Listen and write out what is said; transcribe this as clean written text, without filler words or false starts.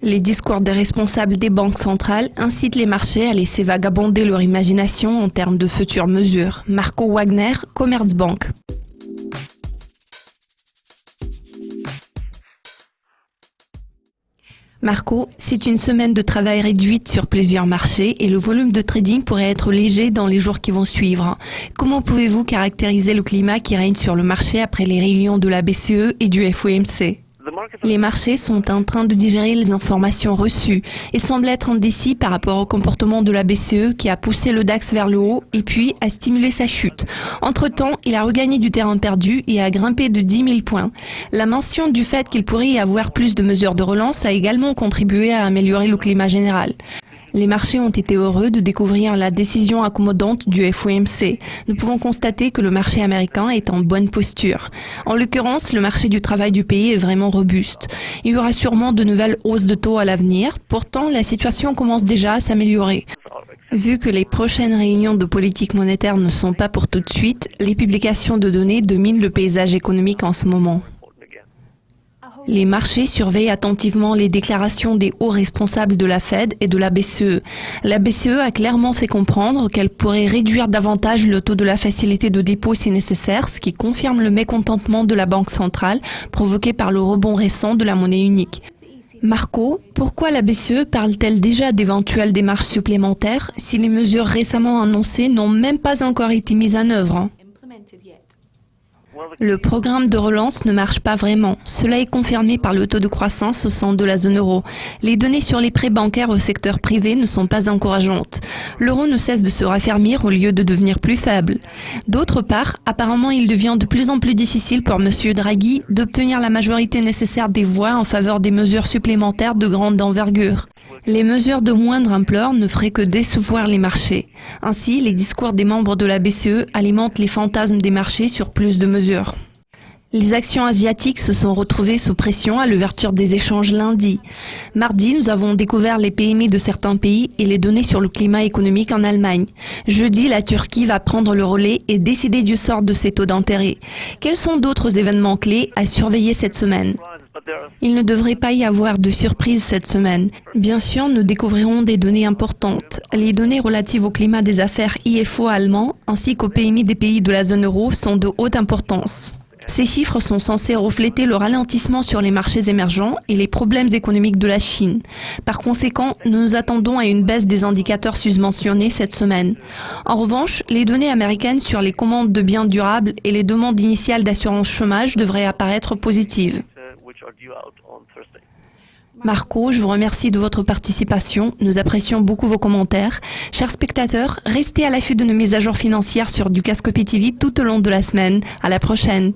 Les discours des responsables des banques centrales incitent les marchés à laisser vagabonder leur imagination en termes de futures mesures. Marco Wagner, Commerzbank. Marco, c'est une semaine de travail réduite sur plusieurs marchés et le volume de trading pourrait être léger dans les jours qui vont suivre. Comment pouvez-vous caractériser le climat qui règne sur le marché après les réunions de la BCE et du FOMC ? Les marchés sont en train de digérer les informations reçues et semblent être indécis par rapport au comportement de la BCE qui a poussé le DAX vers le haut et puis a stimulé sa chute. Entre-temps, il a regagné du terrain perdu et a grimpé de 10 000 points. La mention du fait qu'il pourrait y avoir plus de mesures de relance a également contribué à améliorer le climat général. Les marchés ont été heureux de découvrir la décision accommodante du FOMC. Nous pouvons constater que le marché américain est en bonne posture. En l'occurrence, le marché du travail du pays est vraiment robuste. Il y aura sûrement de nouvelles hausses de taux à l'avenir. Pourtant, la situation commence déjà à s'améliorer. Vu que les prochaines réunions de politique monétaire ne sont pas pour tout de suite, les publications de données dominent le paysage économique en ce moment. Les marchés surveillent attentivement les déclarations des hauts responsables de la Fed et de la BCE. La BCE a clairement fait comprendre qu'elle pourrait réduire davantage le taux de la facilité de dépôt si nécessaire, ce qui confirme le mécontentement de la Banque centrale provoqué par le rebond récent de la monnaie unique. Marco, pourquoi la BCE parle-t-elle déjà d'éventuelles démarches supplémentaires si les mesures récemment annoncées n'ont même pas encore été mises en œuvre ? Le programme de relance ne marche pas vraiment. Cela est confirmé par le taux de croissance au sein de la zone euro. Les données sur les prêts bancaires au secteur privé ne sont pas encourageantes. L'euro ne cesse de se raffermir au lieu de devenir plus faible. D'autre part, apparemment, il devient de plus en plus difficile pour M. Draghi d'obtenir la majorité nécessaire des voix en faveur des mesures supplémentaires de grande envergure. Les mesures de moindre ampleur ne feraient que décevoir les marchés. Ainsi, les discours des membres de la BCE alimentent les fantasmes des marchés sur plus de mesures. Les actions asiatiques se sont retrouvées sous pression à l'ouverture des échanges lundi. Mardi, nous avons découvert les PMI de certains pays et les données sur le climat économique en Allemagne. Jeudi, la Turquie va prendre le relais et décider du sort de ses taux d'intérêt. Quels sont d'autres événements clés à surveiller cette semaine ? Il ne devrait pas y avoir de surprise cette semaine. Bien sûr, nous découvrirons des données importantes. Les données relatives au climat des affaires IFO allemand ainsi qu'au PMI des pays de la zone euro sont de haute importance. Ces chiffres sont censés refléter le ralentissement sur les marchés émergents et les problèmes économiques de la Chine. Par conséquent, nous nous attendons à une baisse des indicateurs susmentionnés cette semaine. En revanche, les données américaines sur les commandes de biens durables et les demandes initiales d'assurance chômage devraient apparaître positives. Marco, je vous remercie de votre participation. Nous apprécions beaucoup vos commentaires. Chers spectateurs, restez à l'affût de nos mises à jour financières sur Dukascopy TV tout au long de la semaine. À la prochaine.